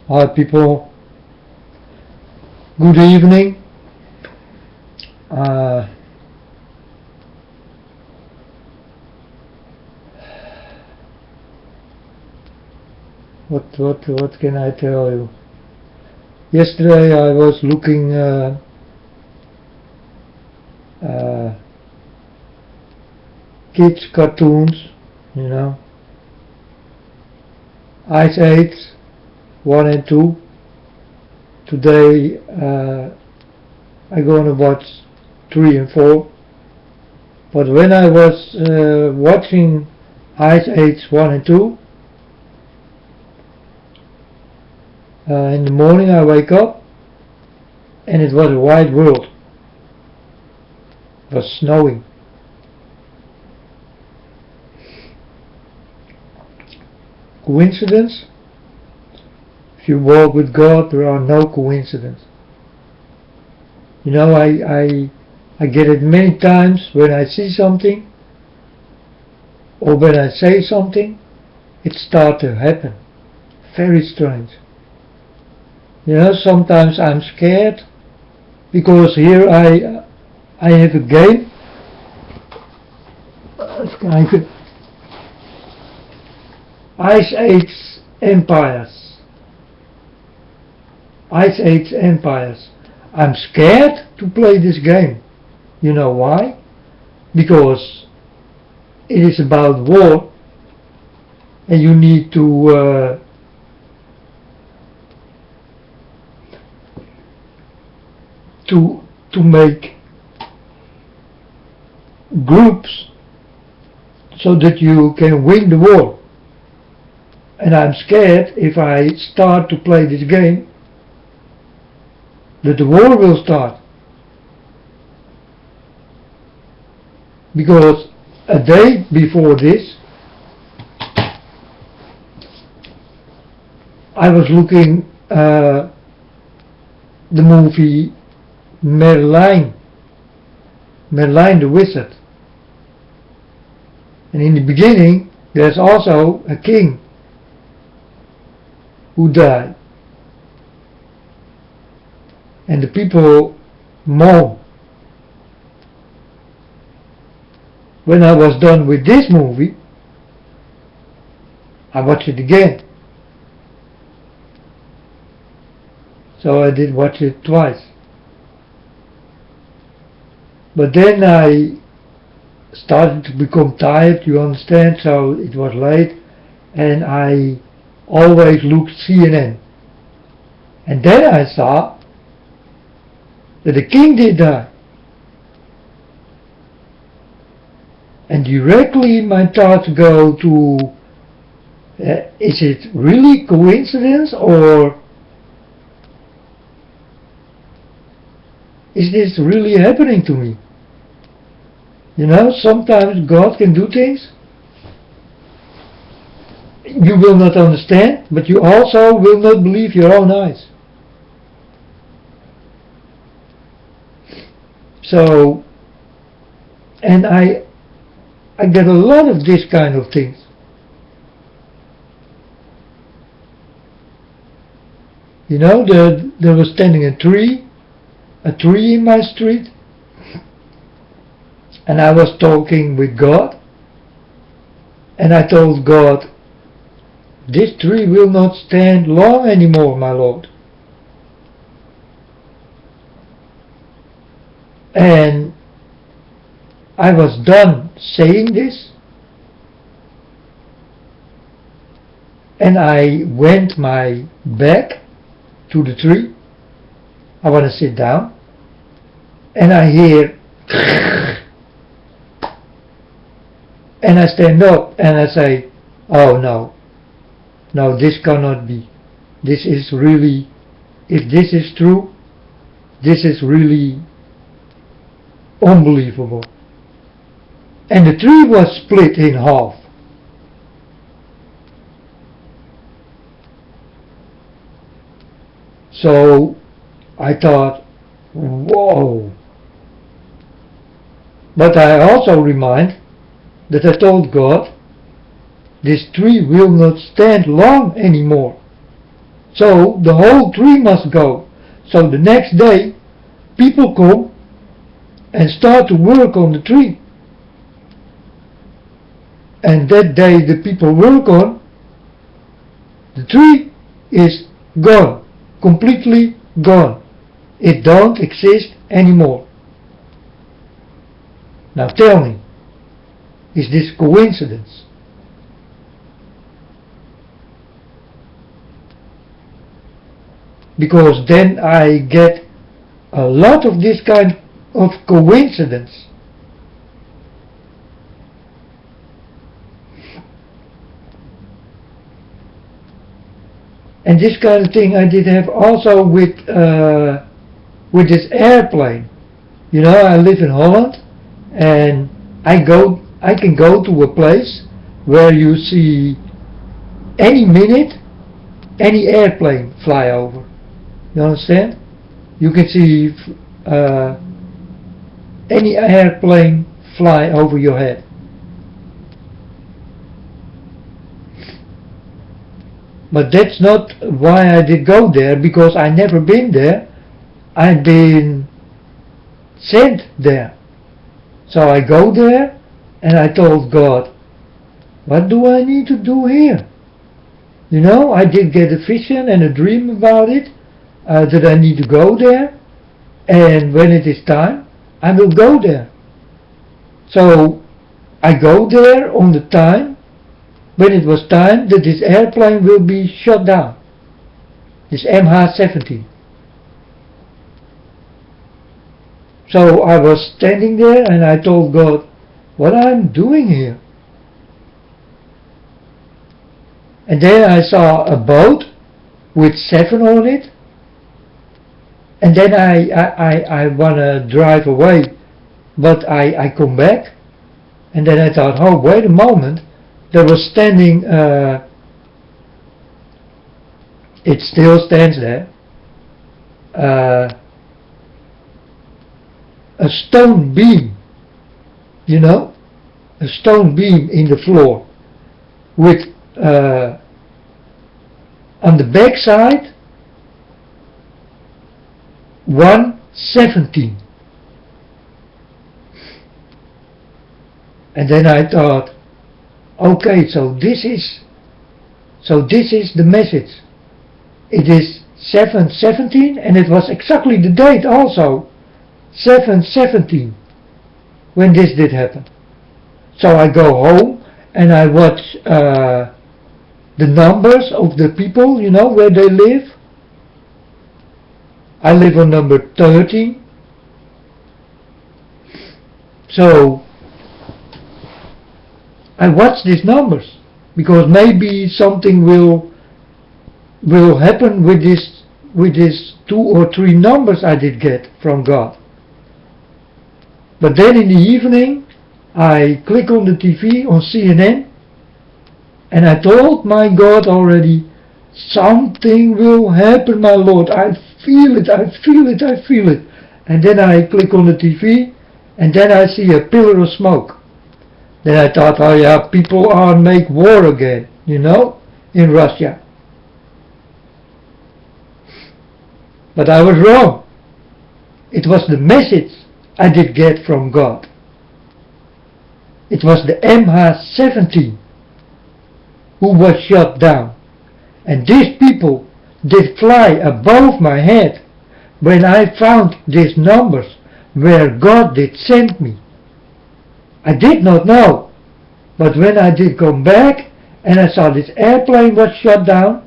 Hi people, good evening. What can I tell you? Yesterday I was looking kids cartoons, you know, Ice Age 1 and 2. Today I'm gonna watch 3 and 4. But when I was watching Ice Age 1 and 2, in the morning I wake up and it was a white world. It was snowing. Coincidence? If you walk with God, there are no coincidences. You know, I get it many times when I see something or when I say something, it starts to happen. Very strange. You know, sometimes I'm scared because here I have a game. Even kijken. Ice Age Empires. Ice Age Empires. I'm scared to play this game. You know why? Because it is about war and you need to make groups so that you can win the war. And I'm scared if I start to play this game that the war will start. Because a day before this I was looking the movie Merlin the Wizard, and in the beginning there's also a king who died and the people mourn. When I was done with this movie I watched it again, so I did watch it twice. But then I started to become tired, you understand, so it was late and I always looked CNN. And then I saw that the king did die. And directly my thoughts go to, is it really coincidence or is this really happening to me? You know, sometimes God can do things you will not understand, but you also will not believe your own eyes. So, and I get a lot of this kind of things. You know, there was standing a tree in my street, and I was talking with God, and I told God, this tree will not stand long anymore, my Lord. And I was done saying this, and I went my back to the tree. I want to sit down, and I hear and I stand up and I say, oh no, this cannot be. This is really, if this is true, this is really unbelievable. And the tree was split in half. So I thought, whoa. But I also remind that I told God, this tree will not stand long anymore. So the whole tree must go. So the next day, people come and start to work on the tree. And that day the people work on, the tree is gone, completely gone. It don't exist anymore. Now tell me, is this coincidence? Because then I get a lot of this kind of coincidence. And this kind of thing I did have also with this airplane. You know, I live in Holland, and I can go to a place where you see any minute any airplane fly over. You understand? You can see any airplane fly over your head. But that's not why I did go there, because I never been there. I've been sent there. So I go there and I told God, what do I need to do here? You know, I did get a vision and a dream about it, that I need to go there, and when it is time, I will go there. So I go there on the time, when it was time that this airplane will be shut down, this MH17. So I was standing there and I told God, what I'm doing here? And then I saw a boat with 7 on it, and then I want to drive away, but I come back, and then I thought, oh, wait a moment, there was standing, it still stands there, a stone beam, you know, a stone beam in the floor, with on the back side 117. And then I thought, okay, so this is the message. It is 7:17, and it was exactly the date also, 7:17, when this did happen. So I go home and I watch the numbers of the people, you know, where they live. I live on number 13. So I watch these numbers, because maybe something will happen with this 2 or 3 numbers I did get from God. But then in the evening I click on the TV on CNN, and I told my God already, something will happen, my Lord. I feel it, I feel it, I feel it. And then I click on the TV, and then I see a pillar of smoke. Then I thought, oh yeah, people are make war again, you know, in Russia. But I was wrong. It was the message I did get from God. It was the MH17 who was shot down. And these people did fly above my head when I found these numbers where God did send me. I did not know, but when I did come back and I saw this airplane was shut down,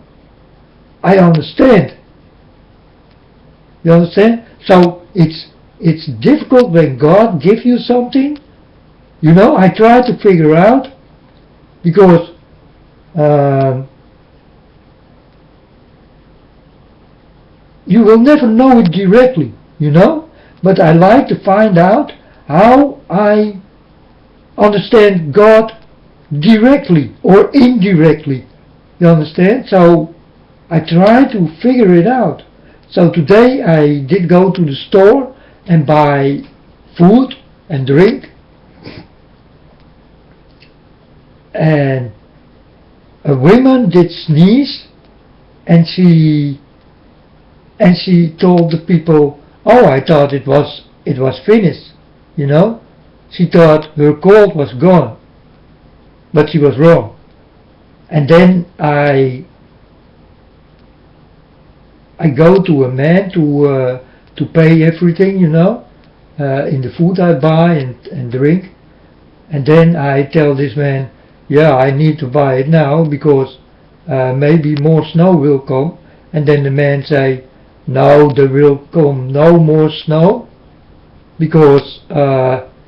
I understand. You understand? So it's difficult when God gives you something. You know, I try to figure out, because you will never know it directly, you know, but I like to find out how I understand God directly or indirectly. You understand? So I try to figure it out. So today I did go to the store and buy food and drink, and a woman did sneeze, and she told the people, oh, I thought it was finished, you know. She thought her cold was gone, but she was wrong. And then I go to a man to pay everything, you know, in the food I buy and drink. And then I tell this man, yeah, I need to buy it now because maybe more snow will come. And then the man say, no, there will come no more snow because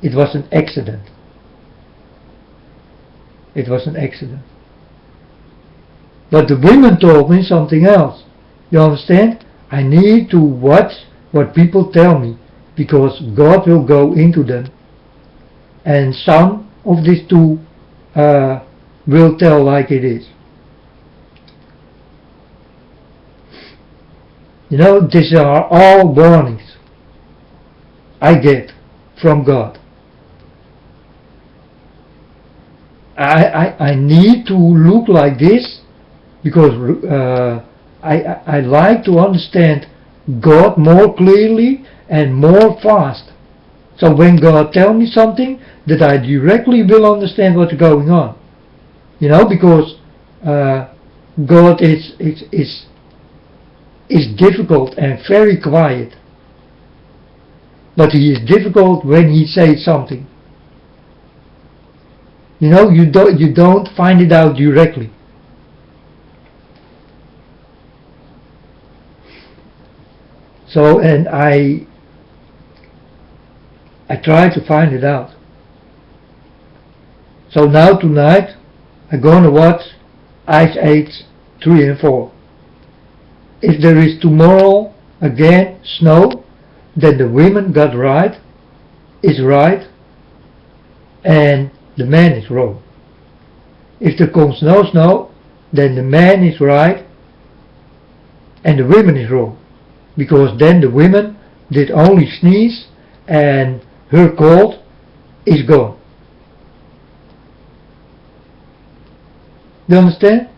it was an accident. It was an accident. But the women told me something else. You understand? I need to watch what people tell me because God will go into them. And some of these two will tell like it is. You know, these are all warnings I get from God. I need to look like this because I like to understand God more clearly and more fast. So when God tells me something, that I directly will understand what's going on. You know, because God is difficult and very quiet. But He is difficult when He says something. You know, you don't find it out directly. So, and I try to find it out. So now tonight I'm gonna watch Ice Age 3 and 4. If there is tomorrow again snow, then the women got right, is right, and the man is wrong. If there comes no snow, then the man is right, and the woman is wrong. Because then the women did only sneeze, and her cold is gone. You understand?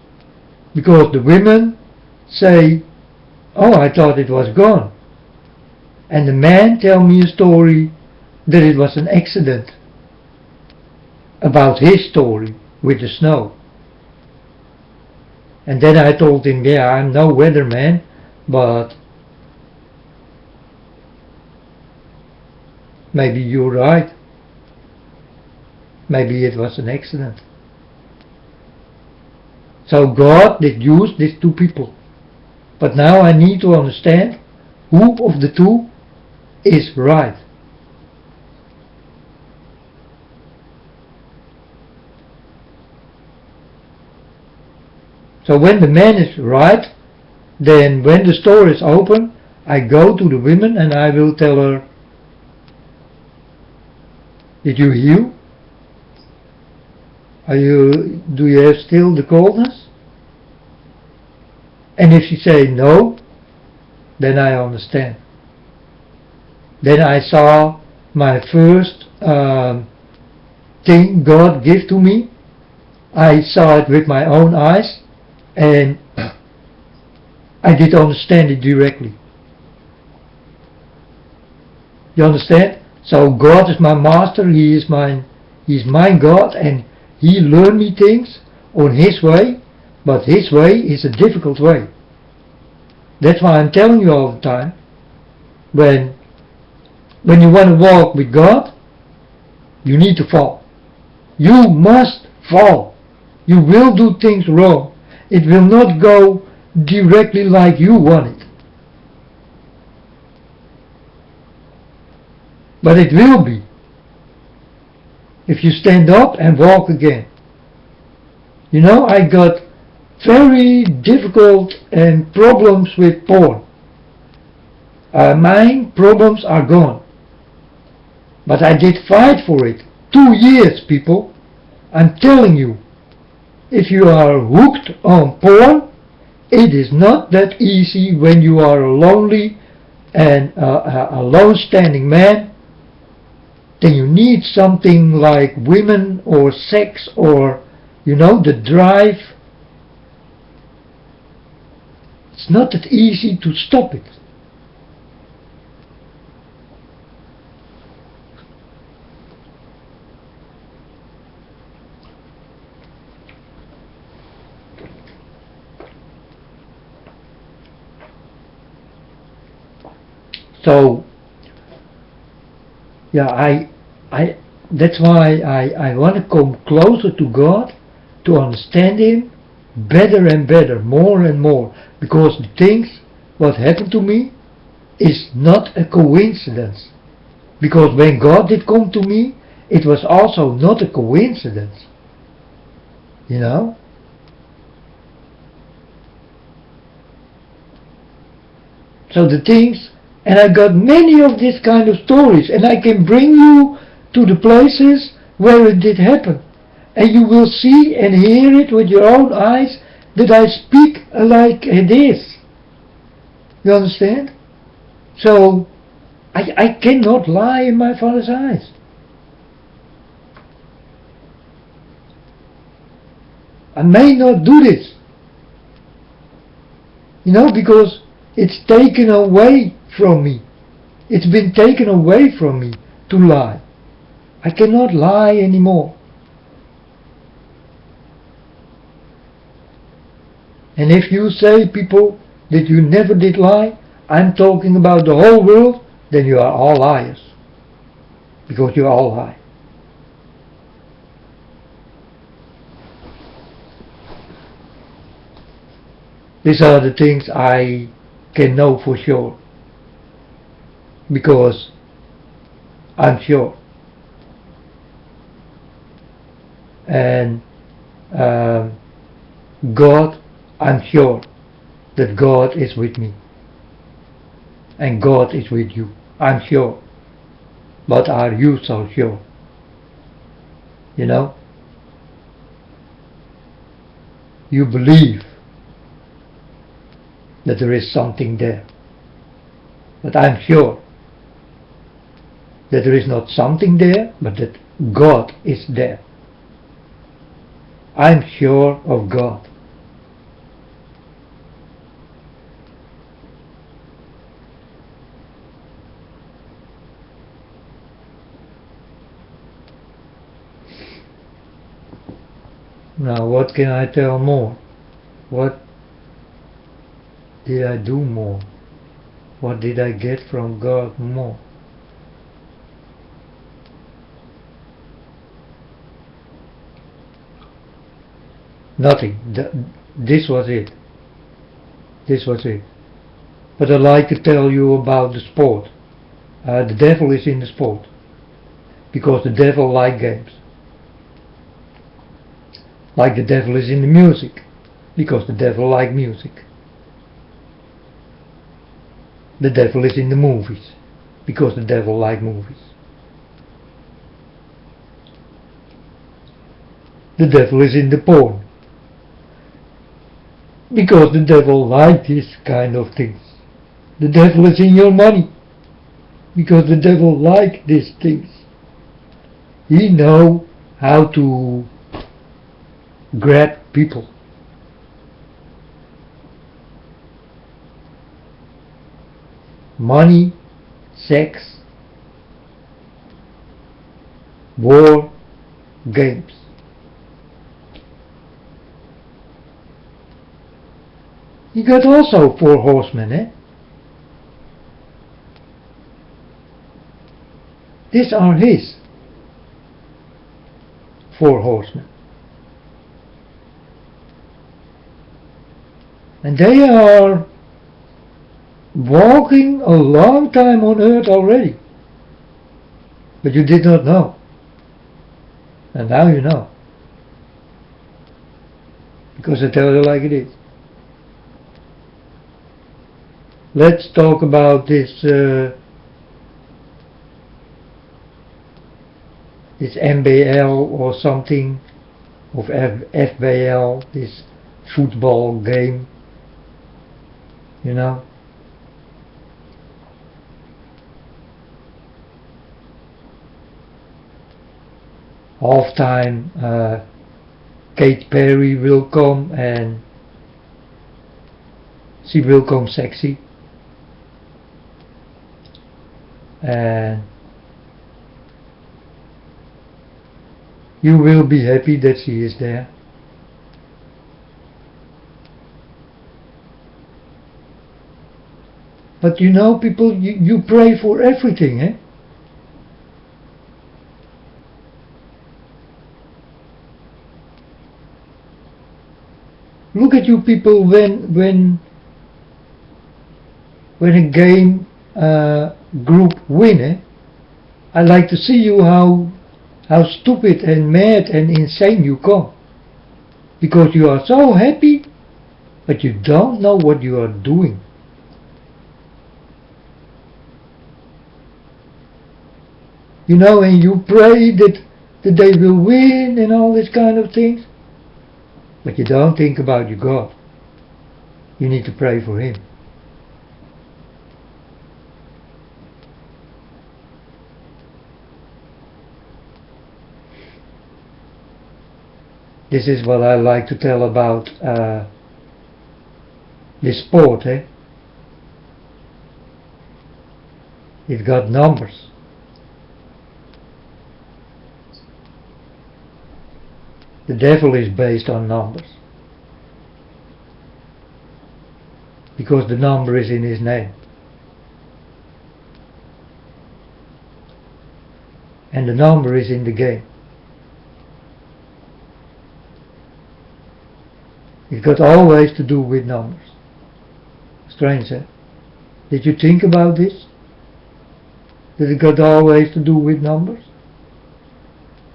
Because the women say, oh, I thought it was gone. And the man tell me a story that it was an accident. About his story with the snow. And then I told him, yeah, I'm no weatherman, but maybe you're right. Maybe it was an accident. So God did use these two people. But now I need to understand who of the two is right. So when the man is right, then when the store is open, I go to the women and I will tell her, did you heal? Do you have still the coldness? And if she say no, then I understand. Then I saw my first thing God gave to me. I saw it with my own eyes, and I did understand it directly. You understand? So God is my master, He's my God, and He learned me things on His way, but His way is a difficult way. That's why I'm telling you all the time, when you want to walk with God, you need to fall. You must fall. You will do things wrong. It will not go directly like you want it. But it will be. If you stand up and walk again. You know, I got very difficult and problems with porn. My problems are gone. But I did fight for it. 2 years, people. I'm telling you. If you are hooked on porn, it is not that easy when you are a lonely and a lone standing man. Then you need something like women or sex or, you know, the drive. It's not that easy to stop it. So, yeah, that's why I want to come closer to God, to understand Him better and better, more and more, because the things what happened to me is not a coincidence. Because when God did come to me, it was also not a coincidence. You know? So the things, and I got many of these kind of stories, and I can bring you to the places where it did happen. And you will see and hear it with your own eyes that I speak like it is. You understand? So, I cannot lie in my Father's eyes. I may not do this. You know, because it's taken away from me. It's been taken away from me to lie. I cannot lie anymore. And if you say, people, that you never did lie, I'm talking about the whole world, then you are all liars. Because you all lie. These are the things I can know for sure. Because I'm sure. And God, I'm sure that God is with me. And God is with you. I'm sure. But are you so sure? You know? You believe that there is something there. But I'm sure that there is not something there, but that God is there. I'm sure of God. Now what can I tell more? What did I do more? What did I get from God more? Nothing. This was it. This was it. But I'd like to tell you about the sport. The devil is in the sport. Because the devil likes games. Like the devil is in the music. Because the devil likes music. The devil is in the movies. Because the devil likes movies. The devil is in the porn. Because the devil likes this kind of things. The devil is in your money. Because the devil likes these things. He knows how to grab people. Money, sex, war, games. He got also 4 horsemen, eh? These are his 4 horsemen. And they are walking a long time on earth already. But you did not know. And now you know. Because I tell you like it is. Let's talk about this MBL or something, of FBL, this football game, you know. Halftime, Kate Perry will come and she will come sexy. And you will be happy that she is there. But you know, people, you pray for everything, eh? Look at you people when a game group win, eh? I like to see you how stupid and mad and insane you come. Because you are so happy, but you don't know what you are doing. You know, and you pray that they will win and all this kind of things. But you don't think about your God. You need to pray for Him. This is what I like to tell about this sport, eh? It got numbers. The devil is based on numbers. Because the number is in his name. And the number is in the game. It got always to do with numbers. Strange, eh? Did you think about this? That it got always to do with numbers?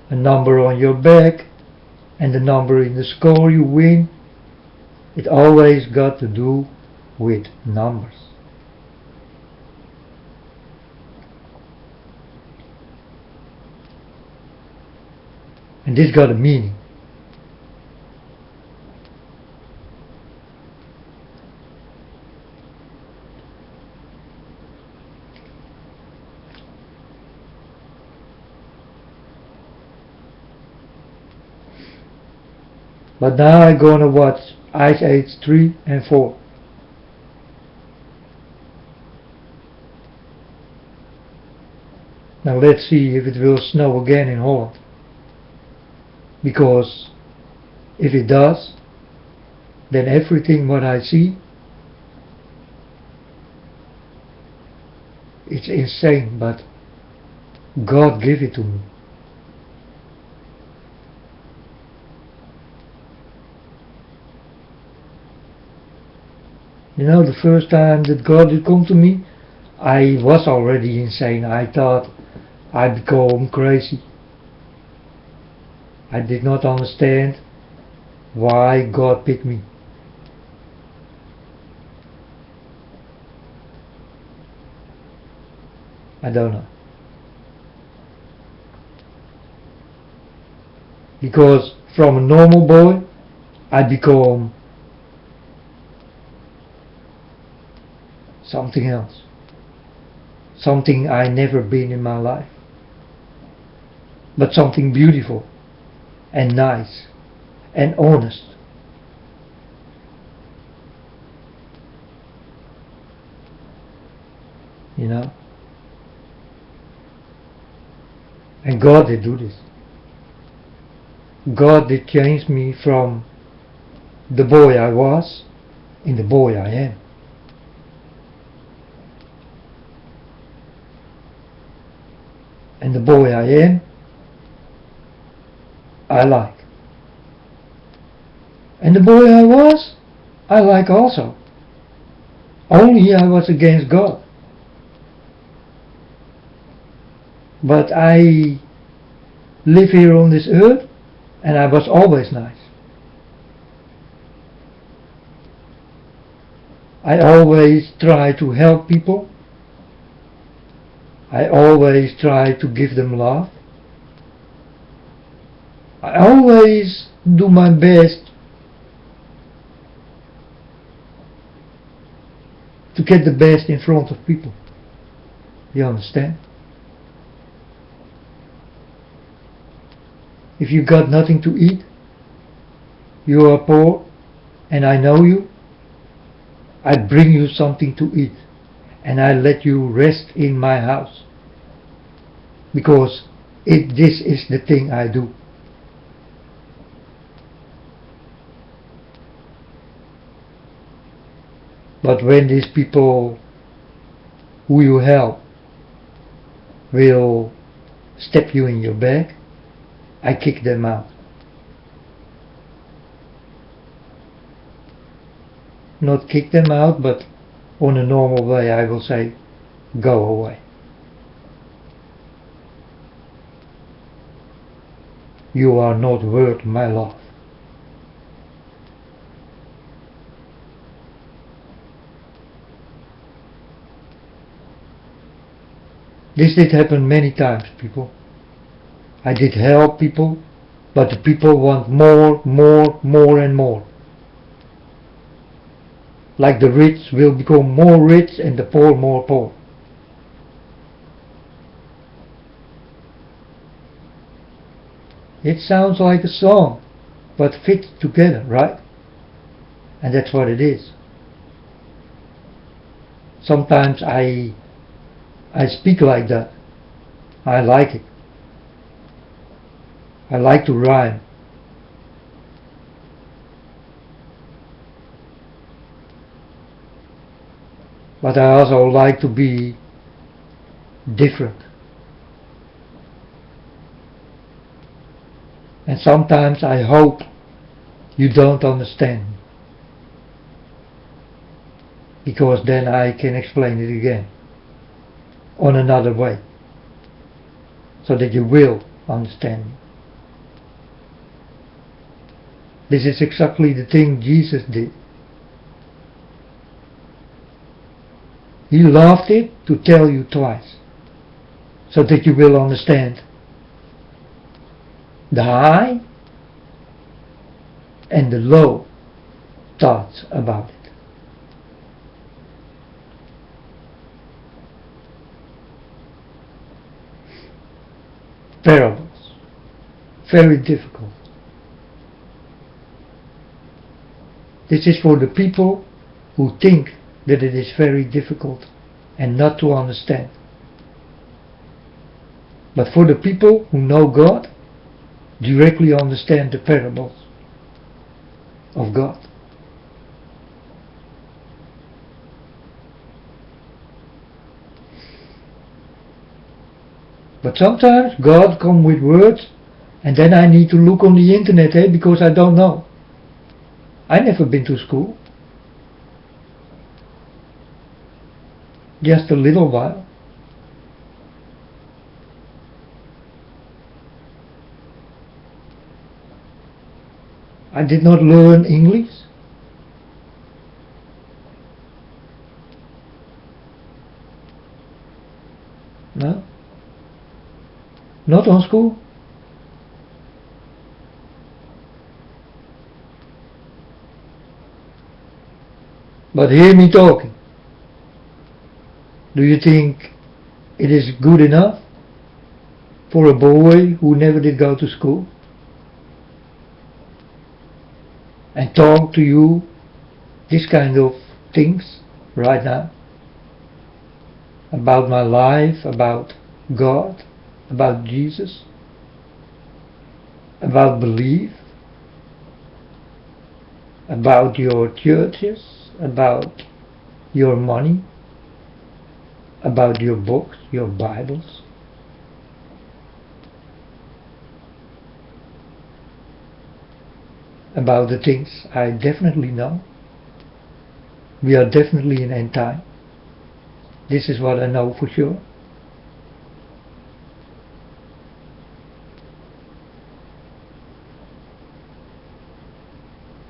A number on your back and the number in the score you win, it always got to do with numbers. And this got a meaning. But now I'm gonna watch Ice Age 3 and 4. Now let's see if it will snow again in Holland. Because if it does, then everything what I see, it's insane, but God gave it to me. You know, the first time that God did come to me, I was already insane. I thought I became crazy. I did not understand why God picked me. I don't know. Because from a normal boy, I become something else. Something I never been in my life. But something beautiful and nice and honest. You know? And God did do this. God did change me from the boy I was in the boy I am. And the boy I am, I like. And the boy I was, I like also. Only I was against God. But I live here on this earth, and I was always nice. I always try to help people. I always try to give them love. I always do my best to get the best in front of people. You understand? If you got nothing to eat, you are poor, and I know you, I bring you something to eat, and I let you rest in my house, because this is the thing I do. But when these people who you help will step you in your back, I kick them out. Not kick them out, but on a normal way I will say, go away. You are not worth my love. This did happen many times, people. I did help people, but the people want more, more and more. Like the rich will become more rich and the poor more poor. It sounds like a song, but fits together, right? And that's what it is. Sometimes I speak like that. I like it. I like to rhyme. But I also like to be different. And sometimes I hope you don't understand, because then I can explain it again on another way, so that you will understand me. This is exactly the thing Jesus did. He loved it to tell you twice, so that you will understand the high and the low thoughts about it. Parables, very difficult. This is for the people who think that it is very difficult and not to understand. But for the people who know God, directly understand the parables of God. But sometimes God comes with words, and then I need to look on the internet, because I don't know. I never been to school. Just a little while. I did not learn English. No. Not on school. But hear me talking. Do you think it is good enough for a boy who never did go to school and talk to you this kind of things right now? About my life, about God, about Jesus, about belief, about your churches, about your money, about your books, your Bibles. About the things I definitely know. We are definitely in end time. This is what I know for sure.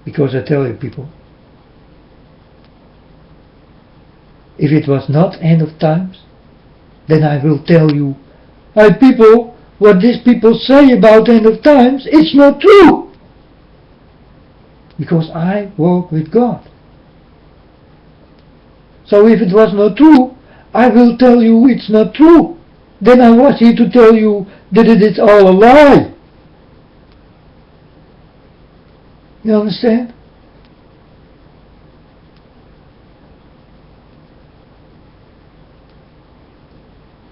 Because I tell you, people, if it was not end of times, then I will tell you, hey people, what these people say about end of times, it's not true. Because I walk with God. So if it was not true, I will tell you it's not true. Then I was here to tell you that it is all a lie. You understand?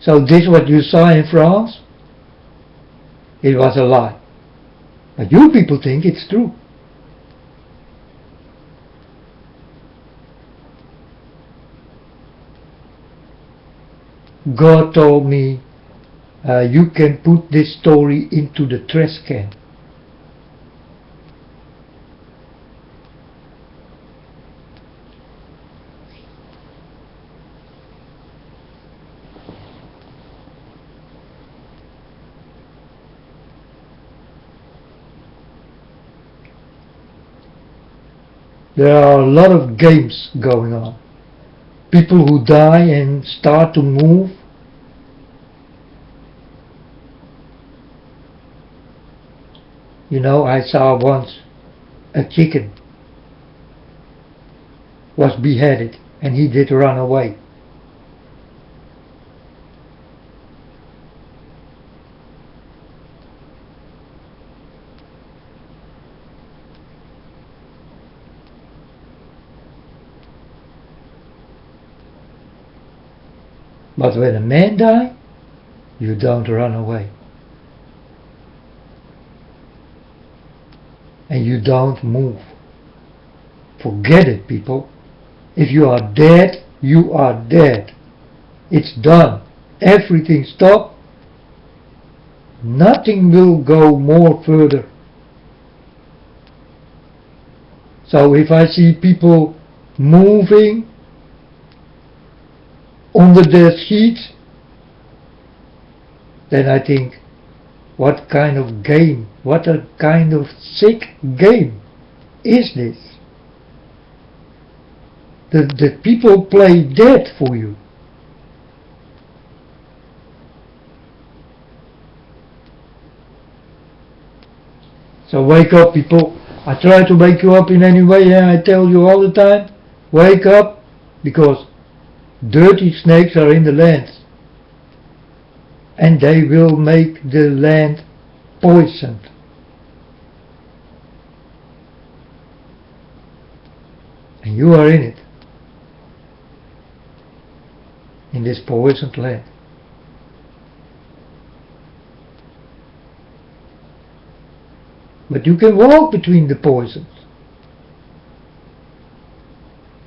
So this what you saw in France, it was a lie. But you people think it's true. God told me, you can put this story into the trash can. There are a lot of games going on. People who die and start to move. You know, I saw once a chicken was beheaded and he did run away. But when a man dies, you don't run away. And you don't move. Forget it, people. If you are dead, you are dead. It's done. Everything stopped. Nothing will go more further. So if I see people moving under their sheets, then I think, what kind of game, what a kind of sick game is this? The people play dead for you. So wake up, people. I try to wake you up in any way, and I tell you all the time, wake up, because dirty snakes are in the land. And they will make the land poisoned. And you are in it. In this poisoned land. But you can walk between the poisons.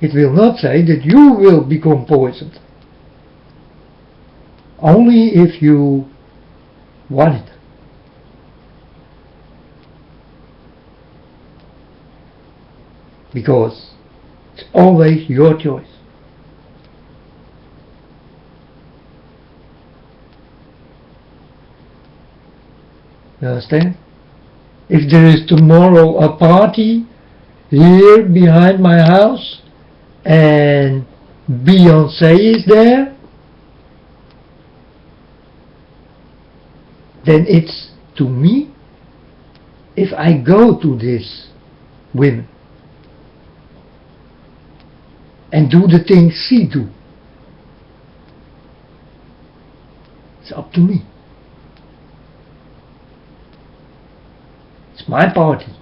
It will not say that you will become poisoned. Only if you want it. Because it's always your choice. You understand? If there is tomorrow a party here behind my house and Beyoncé is there, then it's to me, if I go to this women and do the things she do, it's up to me. It's my party.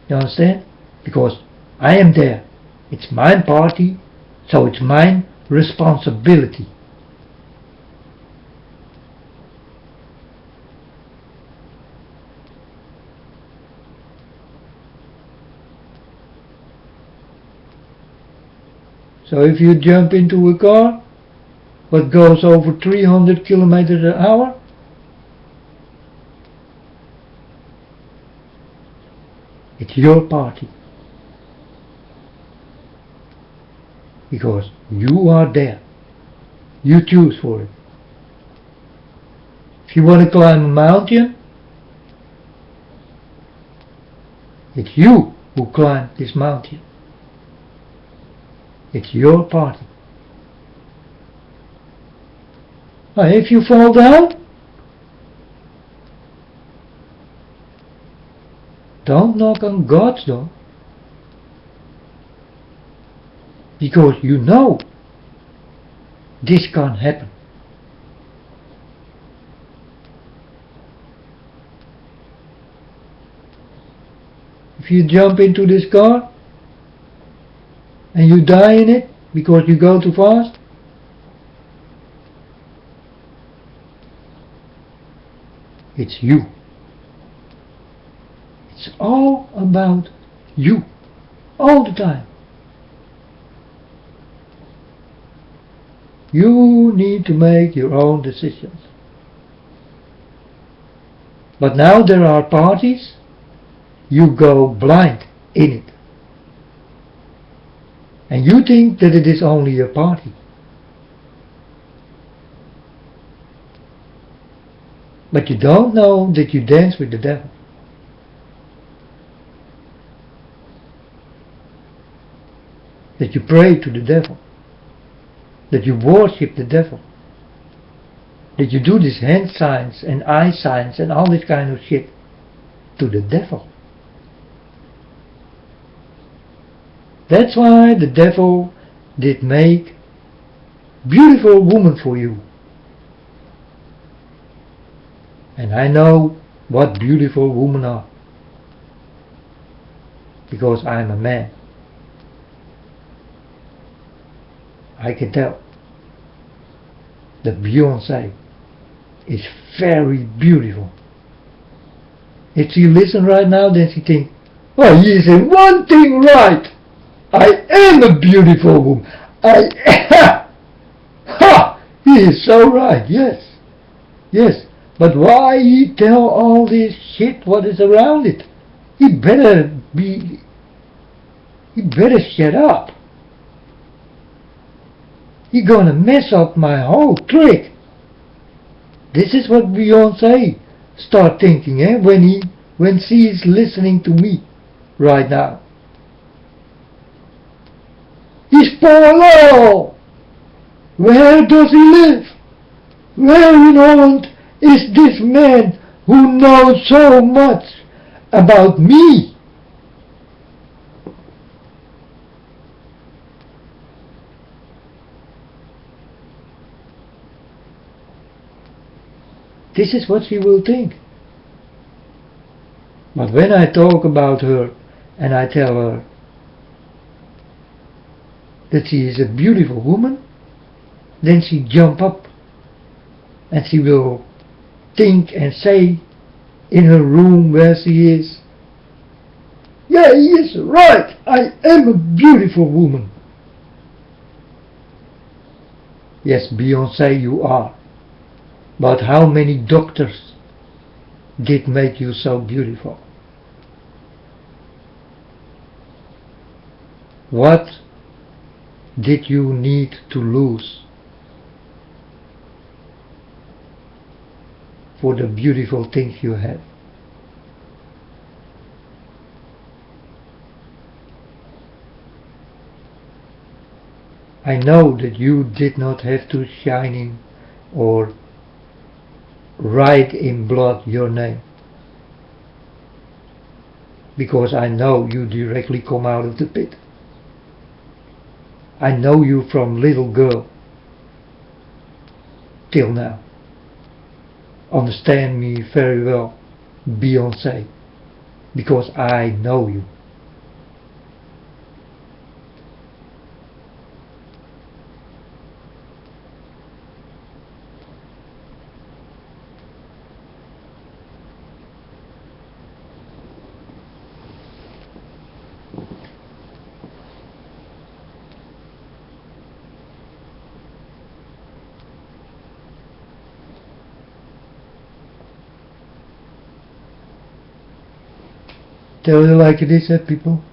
You understand? Because I am there. It's my party, so it's my responsibility. So if you jump into a car that goes over 300 kilometers an hour, it's your party. Because you are there. You choose for it. If you want to climb a mountain, it's you who climb this mountain. It's your party. Now, if you fall down, don't knock on God's door. Because you know this can't happen. If you jump into this car and you die in it because you go too fast, It's you. It's all about you. All the time. You need to make your own decisions. But now there are parties, you go blind in it. And you think that it is only a party. But you don't know that you dance with the devil. That you pray to the devil. That you worship the devil. That you do these hand signs and eye signs and all this kind of shit to the devil. That's why the devil did make beautiful woman for you. And I know what beautiful women are. Because I'm a man. I can tell that Beyonce is very beautiful. If she listen right now, then she think, oh, he is in one thing right. I am a beautiful woman. He is so right, yes. Yes, but why he tell all this shit what is around it? He better shut up. You're gonna mess up my whole trick. This is what Beyonce start thinking, when she is listening to me right now. He's Paulo! Where does he live? Where in Holland is this man who knows so much about me? This is what she will think. But when I talk about her and I tell her that she is a beautiful woman, then she jump up and she will think and say in her room where she is, yeah, he is right, I am a beautiful woman. Yes, Beyonce, you are. But how many doctors did make you so beautiful? What did you need to lose for the beautiful things you have? I know that you did not have to shining or write in blood your name, because I know you directly come out of the pit. I know you from little girl till now. Understand me very well, Beyonce, because I know you. Tell you like it is, people.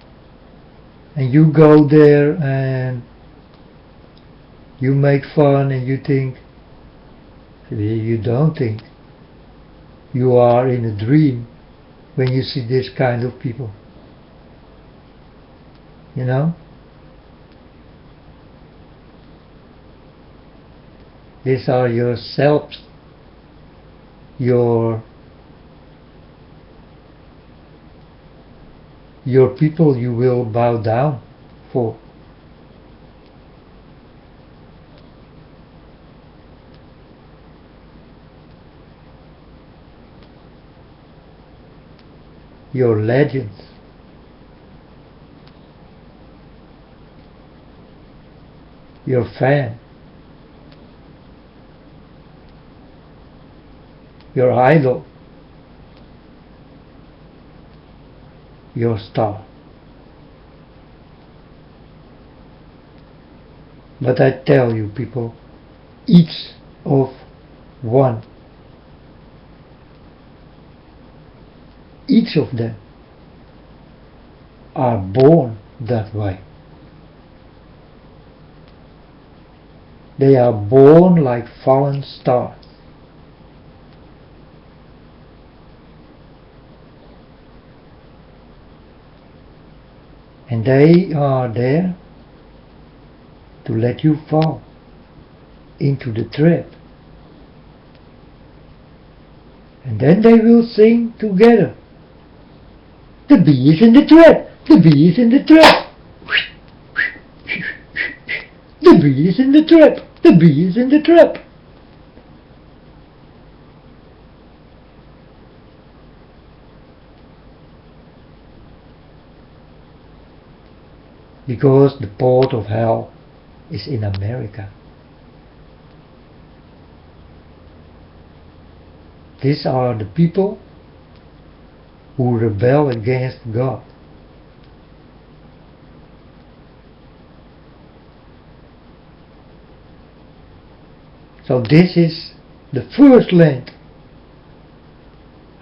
And you go there and you make fun and you think, you don't think. You are in a dream when you see this kind of people. You know? These are yourselves, your people you will bow down for. Your legends. Your fan. Your idol. your star. But I tell you, people, each of one, each of them are born that way. They are born like fallen stars. And they are there to let you fall into the trap. And then they will sing together. The bee is in the trap! The bee is in the trap! The bee is in the trap! The bee is in the trap! Because the port of hell is in America. These are the people who rebel against God. So this is the first land,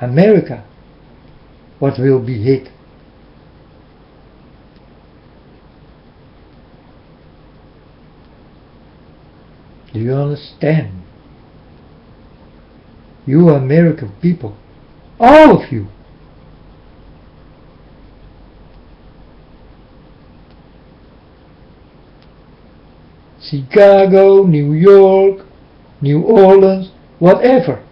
America, what will be hit. Do you understand? You American people, all of you, Chicago, New York, New Orleans, whatever,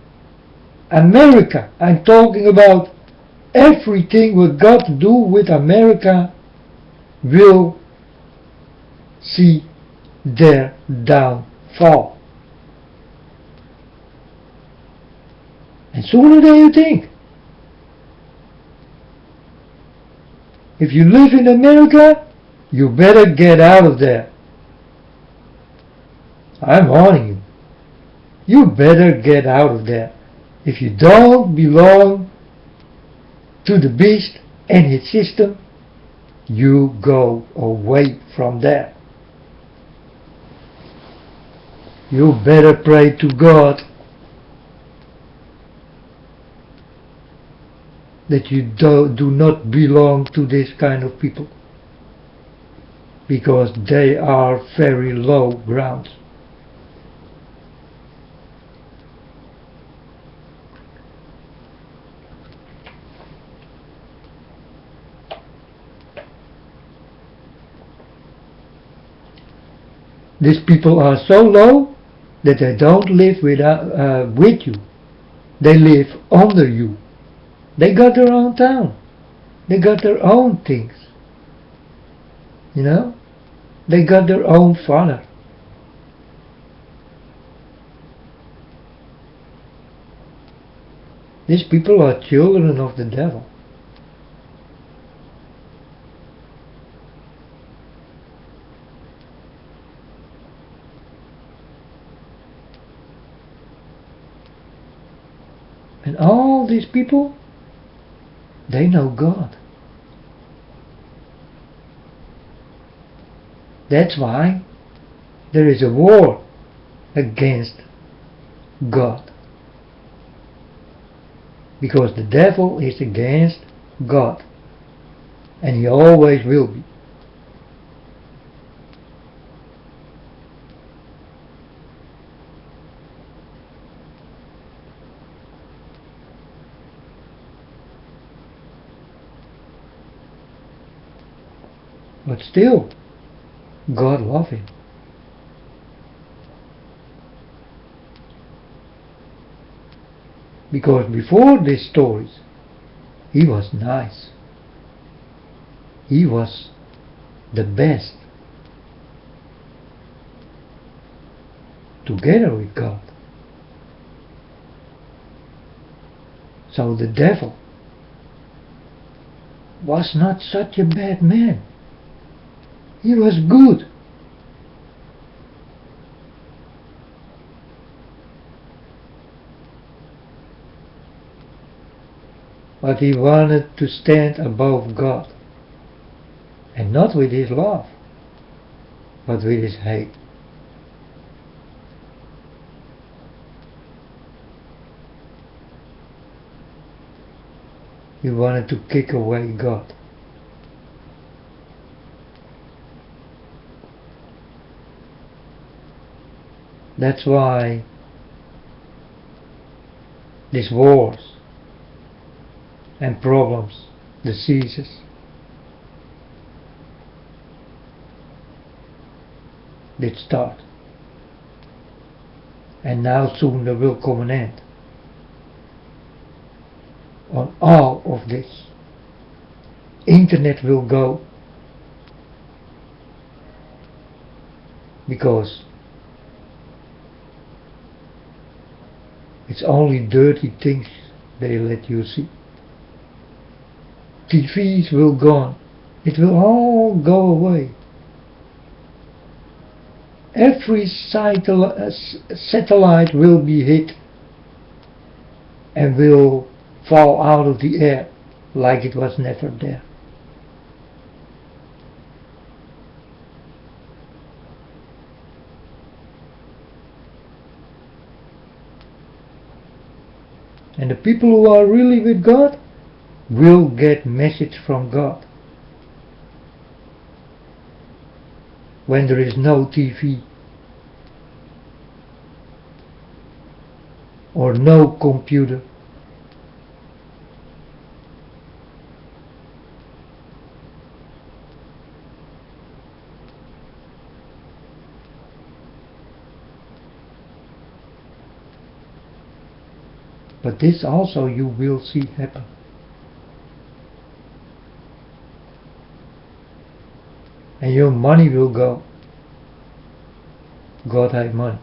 America, I'm talking about everything what got to do with America will see their downfall. And sooner than you think. If you live in America, you better get out of there. I'm warning you. You better get out of there. If you don't belong to the beast and his system, you go away from there. You better pray to God that you do not belong to this kind of people, because they are very low ground. These people are so low that they don't live with you. They live under you. They got their own town. They got their own things. You know? They got their own father. These people are children of the devil. And all these people, they know God. That's why there is a war against God. Because the devil is against God. And he always will be. But still, God loves him. Because before these stories, he was nice. He was the best. Together with God. So the devil was not such a bad man. He was good. but he wanted to stand above God. And not with his love, but with his hate. He wanted to kick away God. That's why these wars and problems, diseases, did start. And now soon there will come an end on all of this. Internet will go, because it's only dirty things they let you see. TVs will gone. It will all go away. Every satellite will be hit and will fall out of the air like it was never there. And the people who are really with God will get message from God. When there is no TV or no computer, but this also you will see happen. And your money will go. God have money.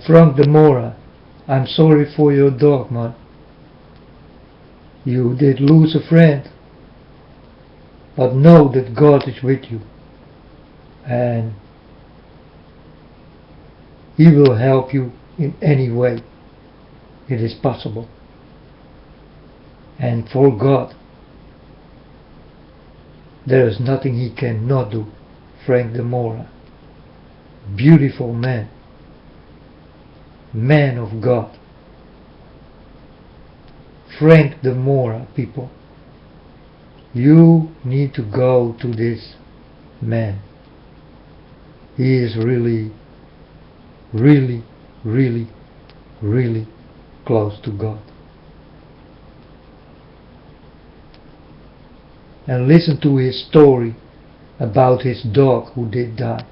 Frank de Mora, I'm sorry for your dog, man. You did lose a friend. But know that God is with you. And He will help you in any way it is possible. And for God, there is nothing He cannot do. Frank de Mora, beautiful man, man of God. Frank de Mora, people, you need to go to this man. He is really, really, really, really close to God. And listen to his story about his dog who did die.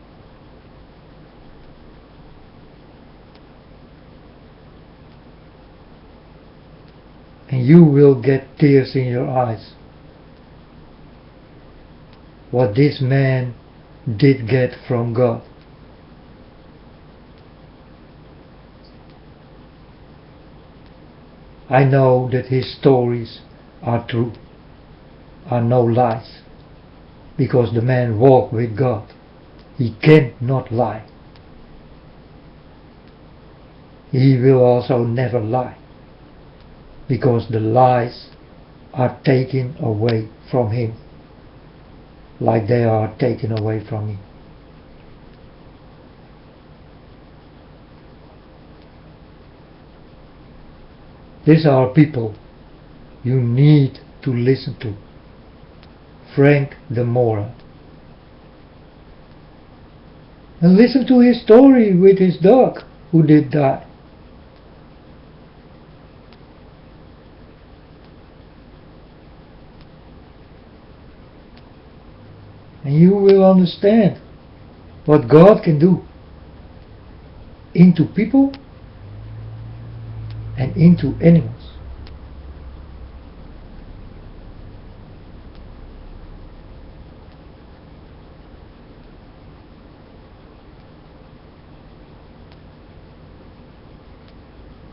And you will get tears in your eyes. What this man did get from God. I know that his stories are true, are no lies, because the man walked with God. He cannot lie. He will also never lie, because the lies are taken away from him, like they are taken away from me. These are people you need to listen to. Frank de Mora. And listen to his story with his dog who did die. And you will understand what God can do into people and into animals.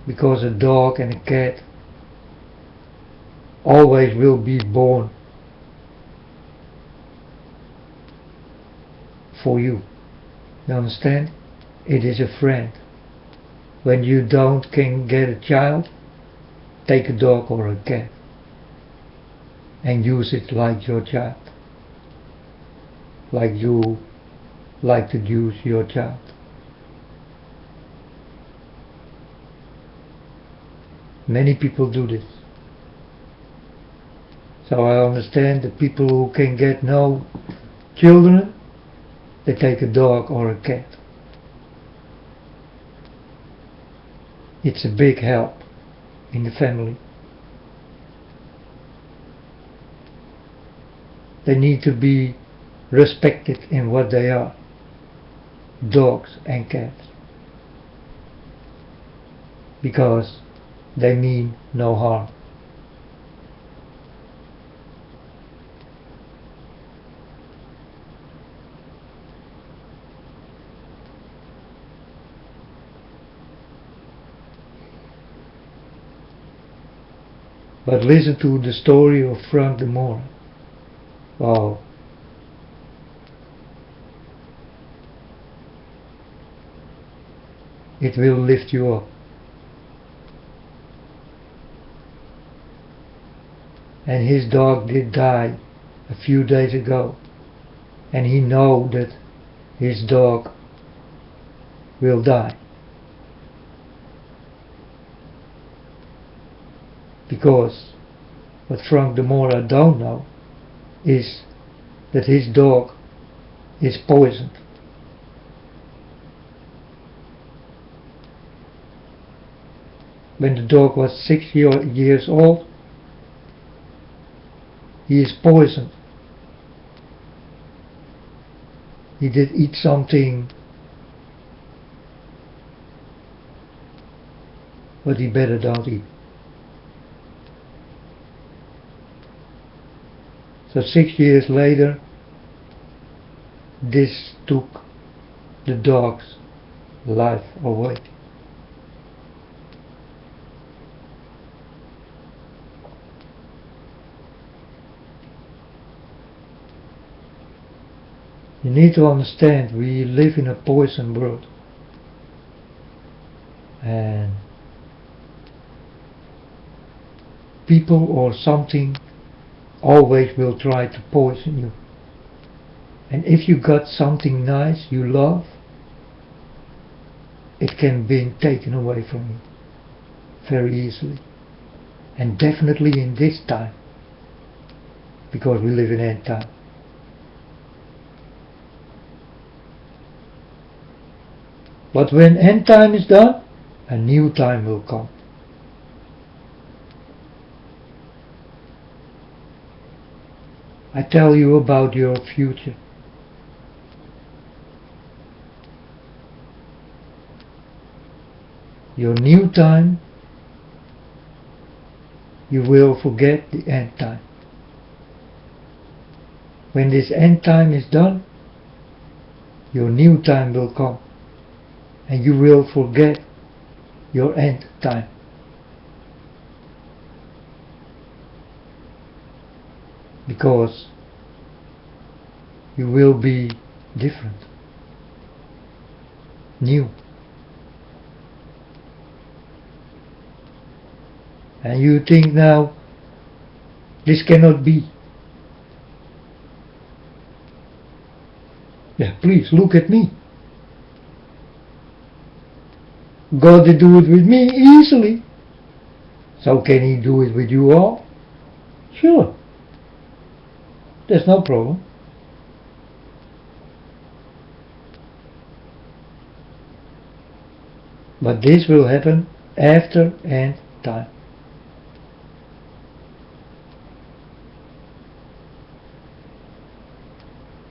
Because a dog and a cat always will be born for you. You understand? It is a friend. When you can get a child, take a dog or a cat and use it like your child, like you like to use your child. Many people do this. So I understand the people who can get no children, they take a dog or a cat. It's a big help in the family. They need to be respected in what they are, dogs and cats, because they mean no harm. But listen to the story of Frank de Moor. Wow. It will lift you up. And his dog did die a few days ago. And he knows that his dog will die. Because what Frank de Moor don't know is that his dog is poisoned. When the dog was 6 years old, he is poisoned. He did eat something what he better don't eat. So 6 years later, this took the dog's life away. You need to understand, we live in a poison world. And people or something always will try to poison you. And if you got something nice you love, it can be taken away from you very easily. And definitely in this time, because we live in end time. But when end time is done, a new time will come. I tell you about your future. Your new time, you will forget the end time. When this end time is done, your new time will come, and you will forget your end time. Because you will be different, new. And you think now, this cannot be. Yeah, please look at me. God did do it with me easily. So can He do it with you all? Sure. There's no problem. But this will happen after end time.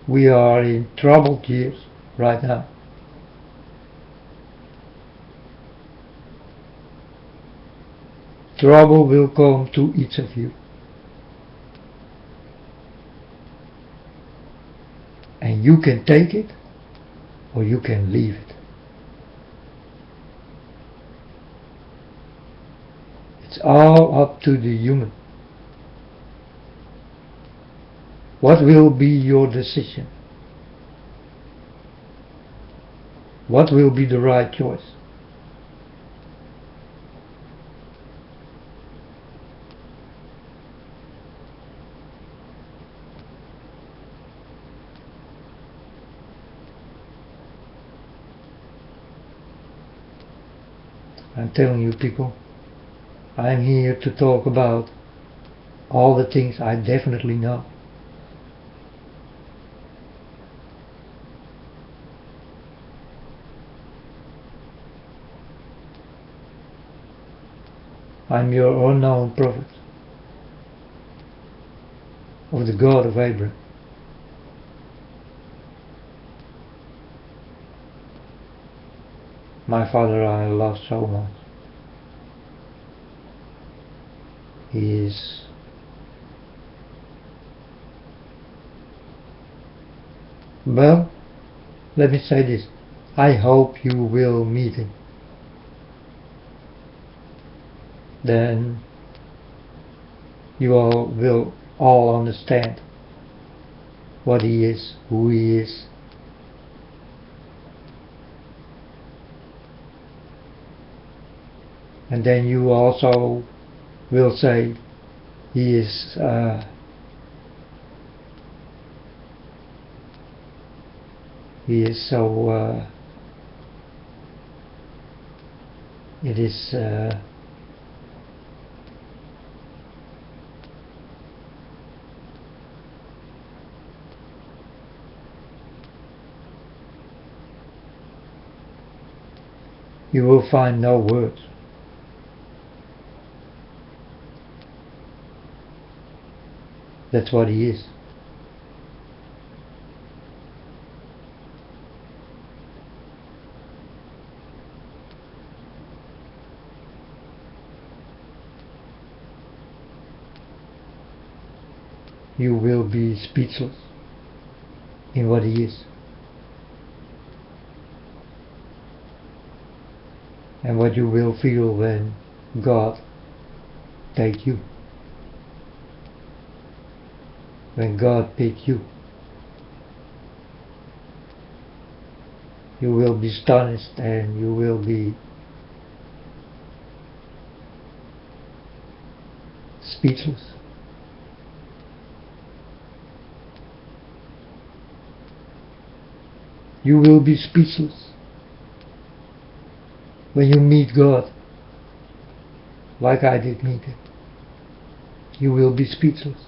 We are in troubled years right now. Trouble will come to each of you. And you can take it or you can leave it. It's all up to the human. What will be your decision? What will be the right choice? I'm telling you, people, I'm here to talk about all the things I definitely know. I'm your unknown prophet of the God of Abraham. My father I love so much. He is well, let me say this. I hope you will meet him. Then you all will all understand what he is, who he is. And then you also will say he is so it is you will find no words. That's what he is. You will be speechless in what he is. And what you will feel when God take you. When God pick you. You will be astonished and you will be speechless. You will be speechless when you meet God, like I did meet him. You will be speechless.